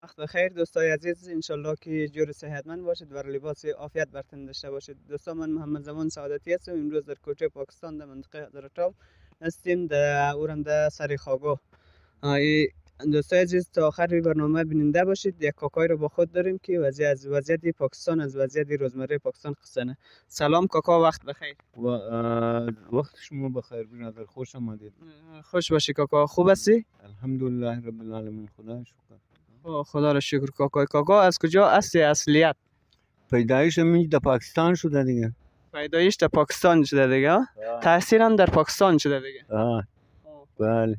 وقت بخیر دوستای عزیز، انشالله که جور صحتمند باشید و لباس عافیت بر تن داشته باشید. دوستان، من محمد زمان سعادتی هستم. امروز در کوچه پاکستان در منطقه حضرت‌آباد هستیم، در اورنده سر خاگاه. دوستای عزیز تا آخر برنامه بیننده باشید. یک کاکای رو با خود داریم که وضعیت پاکستان، از وضعیت روزمره پاکستان قصه. سلام کاکا، وقت بخیر. وقت شما بخیر برادر، خوش آمدید. خوش باشی کاکا، خوب هستی؟ الحمدلله رب العالمین، خدا شکر. خدا را شکر. کاکا از کجا هستی اصلیت؟ پیدایش من در پاکستان شده دیگه. پیدایش در پاکستان شده دیگه؟ تحصیل هم در پاکستان شده دیگه؟ بله.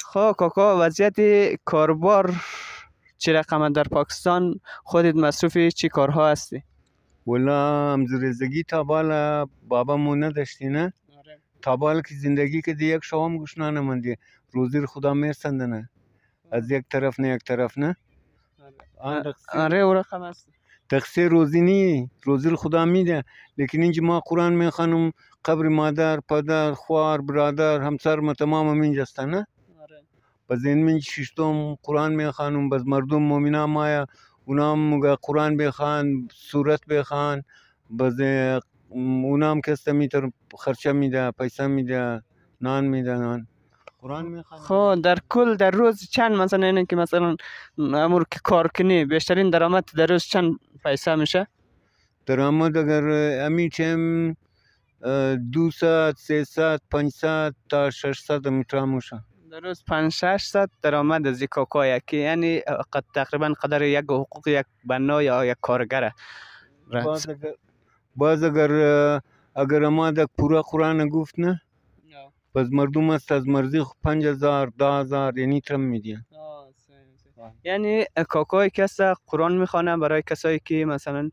خب کاکا، وضعیت کاربار چه رقم در پاکستان؟ خودت مصروف چی کارها هستی؟ والا امزرزگی تا بالا بابا مو نداشتی نه؟ تا بالا که زندگی که یک شوام گوش نماندی، روزی خدا میرسنده، از یک طرف نه یک طرف نه. آره او رقم است. تقصیر روزی نی، روزی خدا میده، لیکن اینجا ما قرآن میخوانم، قبر مادر، پدر، خوار، برادر، همسر ما تمام اینجا هستن نه؟ باز این من ششتم قرآن میخوانم، باز مردم مؤمنان مایا اونام قرآن بخوان، سورت بخوان، باز اونام کسته میتر خرچه میده، پیسه میده، نان میده، نان قرآن میخوان. خب در کل در روز چند مثلا اینه که مثلا امور که کار کنی بیشترین درآمد در روز چند پیسه میشه؟ درآمد اگر امی چم 200 300 500 تا 600 میتونه میشه در روز. 500 درآمد از یک کاکا، که یعنی تقریبا قدر یک حقوق یک بنا یا یک کارگره. باز اگر ما در پورا قرآن گفت نه، باز مردم است از مرزی 5000 10000 یعنی ترم میدین. یعنی کاکای کسا قرآن میخوانه برای کسایی که مثلا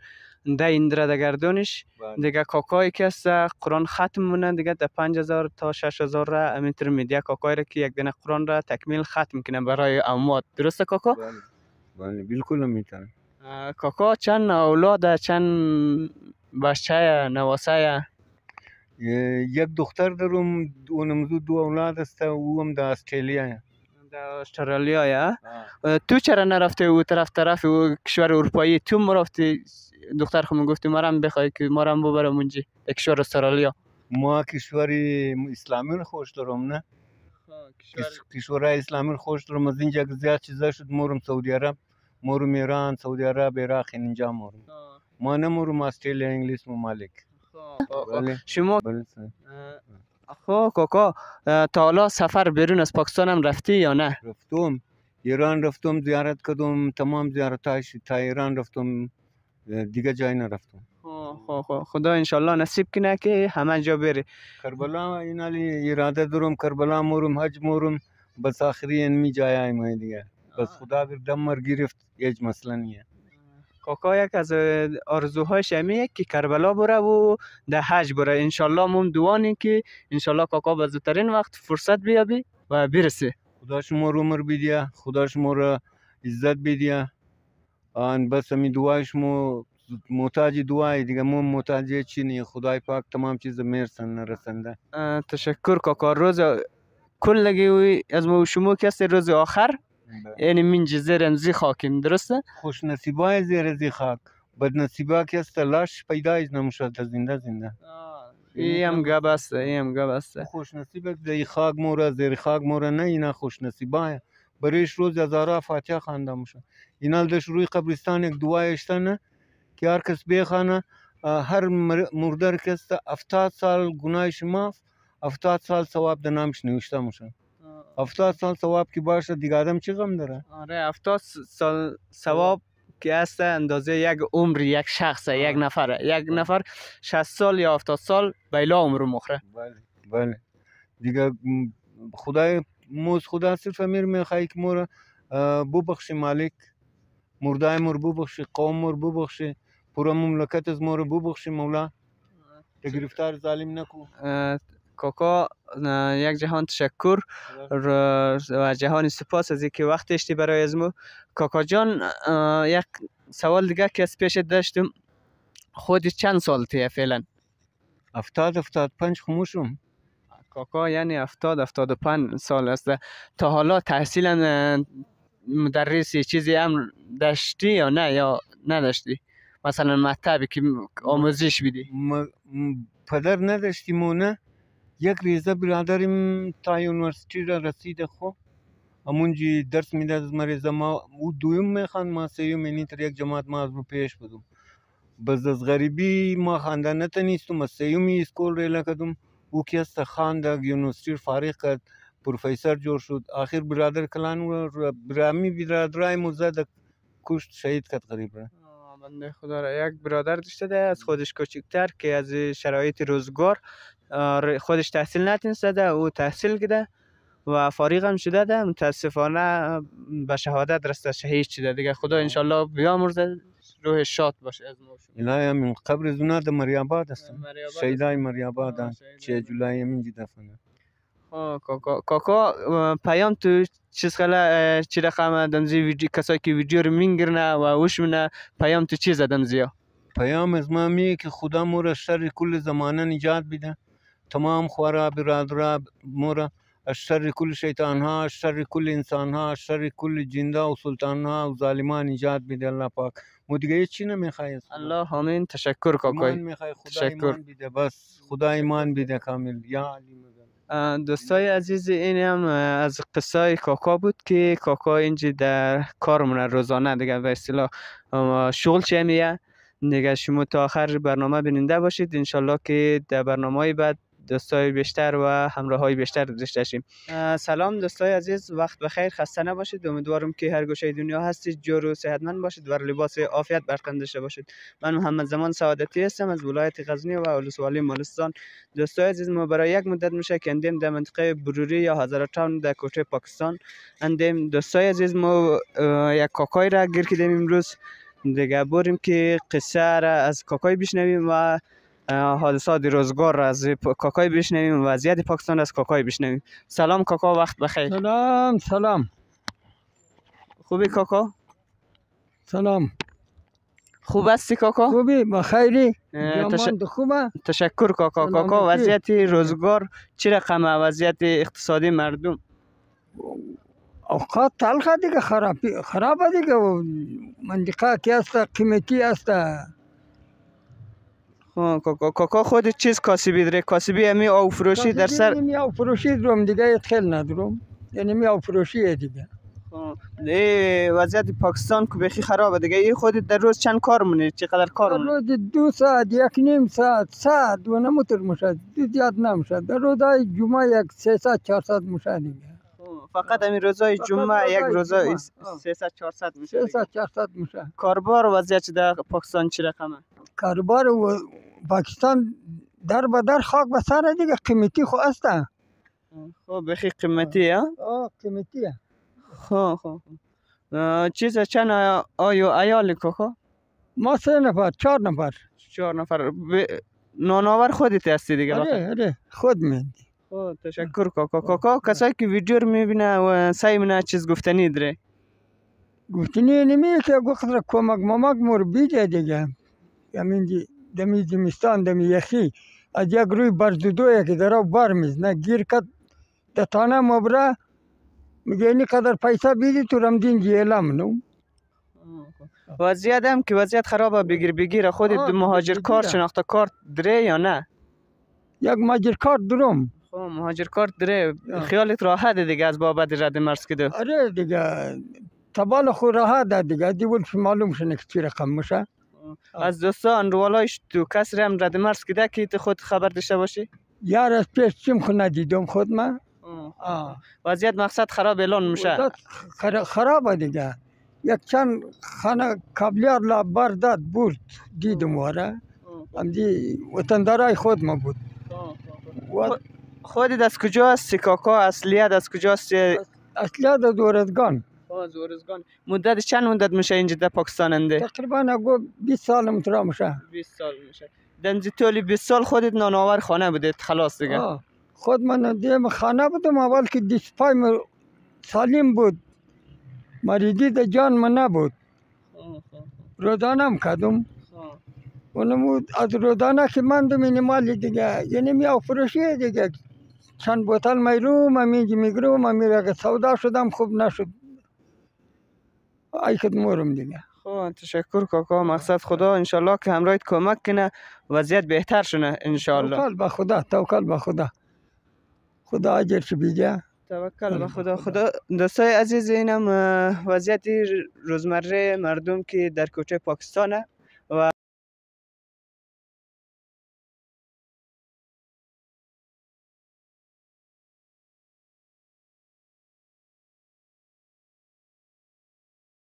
ده ایندره در گردونش، دیگه کاکای کسا قرآن ختم مونه دیگه در 5000 تا 6000 را امینتر میدیه کاکای را که یک دونه قرآن را تکمیل ختم کنه برای اموات. درسته کاکا؟ بله بالکل میتونه. کاکا چند اولاد، چند بچه نواسه؟ یک دختر دارم، اونم دو اولاد است، او هم در استرالیا. در استرالیا یا؟ تو چرا نرفته او طرف او کشور اروپایی؟ تو مرفتی دختر خود گفتی مرام بخوای که مرام ببرم اونجا کشور استرالیا. ما کشور اسلامی رو خوش دارم نه؟ کشور اسلامی رو خوش دارم. از اینجا زیاد چیزا شد مورم سعودی عرب، مورم ایران، سعودی عرب، عراق، اینجا مورم. ما نمورم استرالیا، انگلیس ممالک. شما خب کاکا تا حالا سفر بیرون از پاکستان هم رفتی یا نه؟ رفتم ایران، رفتم زیارت کردم، تمام زیارتاش تا ایران رفتم، دیگه جای نرفتم. خدا انشالله نصیب کنه که همه جا بری. کربلا اینالی اراده دارم، کربلا مورم، حج مورم، بس آخری اینمی جای ما دیگه. بس خدا اگر دم مر گرفت هیچ مسئله نیه. کاکا یک از آرزوهاش همیه که کربلا بره و ده حج بره. انشالله مون دوانی که انشالله کاکا به زودترین وقت فرصت بیابی و برسی. خدا شما رو عمر بیدیه، خدا شما رو عزت بیدیه. آن بس می دعای شما محتاج دعای دیگه، مو محتاج چی نیه. خدای پاک تمام چیز میرسن نرسنده. تشکر کاکا. روز کلگی از ما شما کسی روز آخر یعنی من زیر امزی خاکیم، درسته؟ خوش نصیبای زیر زی خاک، بد نصیبا کسی لاش پیدایش نموشد زنده. ایم گب است. خوش نصیب زی خاک مورا، زیر خاک مورا نه، اینا خوش نصیبای. بریش روز هزارا فاتحه خوانده میشه. اینا دش روی قبرستان یک دعایشته نه که هر کس بخوانه، هر مردر کس 70 سال گناهش معاف، 70 سال ثواب در نامش نوشته میشه. 70 سال ثواب که باشه دیگه آدم چی غم داره؟ آره 70 سال ثواب که هست اندازه یک عمر یک شخص، یک نفر 60 سال یا 70 سال بیلا عمر مخره. بله دیگه خدا صرف امیر میخوایی که مورا ببخشی، مالک مردای مور ببخشی، قوم مور ببخشی، پورا مملکت از مور ببخشی مولا، گرفتار ظالم نکو. کاکا یک جهان تشکر و جهان سپاس از اینکه وقت داشتی برای از ما. کاکا جان یک سوال دیگه که از پیش داشتم، خودی چند سالتیه فعلا؟ 70 75 خموشم. کاکا یعنی 75 سال است. تا حالا تحصیل مدرس چیزی هم داشتی یا نه یا نداشتی؟ مثلا مکتبی که آموزش بدی؟ پدر نداشتیم و نه. یک ریزه برادرم تا یونیورسیتی را رسید. خب همونجی درس میداد از مریضه. ما او دویم میخواند، ما سیوم، یعنی تر یک جماعت ما از رو پیش بودم. بس از غریبی ما خانده نتنیستم، از سیومی اسکول ریله کدم. او که است خانده یونیورسیتی فارغ کرد، پروفیسر جور شد. آخر برادر کلان و برامی برادرای موزد کشت، شهید کرد غریب را. بنده خدا را. یک برادر داشته ده از خودش کوچکتر که از شرایط روزگار خودش تحصیل نتونسته ده، او تحصیل کرده و فارغ هم شده ده. متاسفانه به شهادت رسیده، شهید شده دیگه. خدا انشالله بیامرزه، روح شاد باشه از ما. الهی من قبر زونه در مریاباد است، شهیدای مریاباد 6 جولای همینجا دفنه. کاکا پیام تو چیز خلا چی رقم دمزی ویدیو کسایی که ویدیو رو میگیرن و وش منه پیام تو چی زدم زیا؟ پیام از ما میگه که خدا مورا شر کل زمانه نجات بده، تمام خوارا برادرا مورا از شر کل شیطان ها، شر کل انسان ها، شر کل جنده و سلطان ها و ظالمان نجات بده الله پاک. مو دیگه چی نمیخوای؟ الله آمین. تشکر کاکای. خدا ایمان بده، بس خدا ایمان بده کامل. یا علی. دوستای عزیز، این هم از قصه کاکا بود که کاکا اینجا در کارمون روزانه دیگه به اصطلاح شغل چه میه دیگه. شما تا آخر برنامه بیننده باشید، انشالله که در برنامه بعد دوستای بیشتر و همراهای بیشتر داشته باشیم. سلام دوستای عزیز، وقت بخیر، خسته نباشید. امیدوارم که هر گوشه دنیا هستید جور و صحتمند باشید و لباس عافیت بر تن داشته باشید. من محمد زمان سعادتی هستم از ولایت غزنی و ولسوالی مالستان. دوستای عزیز، ما برای یک مدت میشه که اندیم در منطقه بروری یا هزاره تاون در کوچه پاکستان اندیم. دوستای عزیز، ما یک کاکای را گیر کردیم امروز دیگه. بریم که قصه را از کاکای بشنویم و حادثات روزگار را از کاکای بشنویم، وضعیت پاکستان از کاکای بشنویم. سلام کاکا، وقت بخیر. سلام. خوبی کاکا؟ سلام. خوب هستی کاکا؟ خوبی؟ بخیری؟ خوبه؟ تشکر کاکا. کاکا وضعیت روزگار چی رقمه؟ وضعیت اقتصادی مردم؟ اوقات تلخه دیگه، خرابه دیگه. منطقه که است قیمتی است. کاکا خود چیز کاسبی داره؟ کاسبی همی آو فروشی در سر؟ می آو فروشی دارم دیگه، خیلی ندارم، یعنی می آو فروشی دیگه. وضعیت پاکستان که بخی خرابه دیگه. این خودت در روز چند کار مونی؟ چقدر کار مونی؟ در روز 2 ساعت، 1.5 ساعت و نمتر میشه، زیاد نمیشه. در روزهای جمعه 1 300 400 میشه دیگه. فقط همین روزهای جمعه یک روزای 300 400 میشه. 300 400 میشه. کاربار وضعیت در پاکستان چی رقمه؟ کاربار و پاکستان در بدر خاک به سر دیگه، قیمتی خو است. خب بخی قیمتی ها؟ قیمتیه. خب چیز چند عیال کاکا؟ ما 3 نفر 4 نفر. 4 نفر. نانآور خودت هستی دیگه؟ آره خود میدی. تشکر کاکا. کاکا کسایی که ویدیو رو میبینه و سعی میکنه چیز گفتنی داره؟ گفتنی نمیه که گفت را کمک مور بیده دیگه. همین دمی زمستان دمی یخی از یک روی برزدویه که در بار میزنه گیر کد دتانه مبره میگه اینی قدر پیسه بیدی تو رمدین جیلا منو. وضعیت هم که وضعیت خرابه، بگیر خودت مهاجر کار شناخته کارت داره یا نه؟ یک مهاجر کارت دارم. مهاجر کارت داره، خیالت راحت دیگه از بابت رد مرز کده؟ آره دیگه، تبال خو راحت دیگه، دیولش معلوم شنه که چی رقم میشه. از دوستان روالایش تو کسی هم رد مرز کده که تو خود خبر داشته باشی؟ یار از پیش چیم خود ندیدم خود من. وضعیت مقصد خراب اعلان میشه؟ خرابه دیگه. یک چند خانه کابلیار لابار داد برد دیدم واره. همدی وطندارای خود ما بود. خودت از کجا هستی کاکا؟ اصلیت از کجا هستی؟ اصلیت از زورزگان. زورزگان. مدت چند مدت میشه اینجا در پاکستان انده؟ تقریبا 20 سال مترا میشه. 20 سال میشه. دنزی تولی 20 سال خودت نانآور خانه بودید خلاص دیگه؟ خود من دیم خانه بودم، اول که دیسپای سالم بود، مریضی در جان من نبود. روزانه هم کردم. اونم از روزانه که من دم این مالی دیگه، یعنی می فروشی دیگه چند بوتل میروم همینجا میگروم همین اگه سودا شدم خوب نشد ای مورم دیگه. خب تشکر کاکا. مقصد خدا انشالله که همراهت کمک کنه وضعیت بهتر شونه انشالله. توکل به خدا، توکل به خدا، خدا اجرش بیده. توکل به خدا. دوستای عزیز اینم وضعیت روزمره مردم که در کوچه پاکستانه و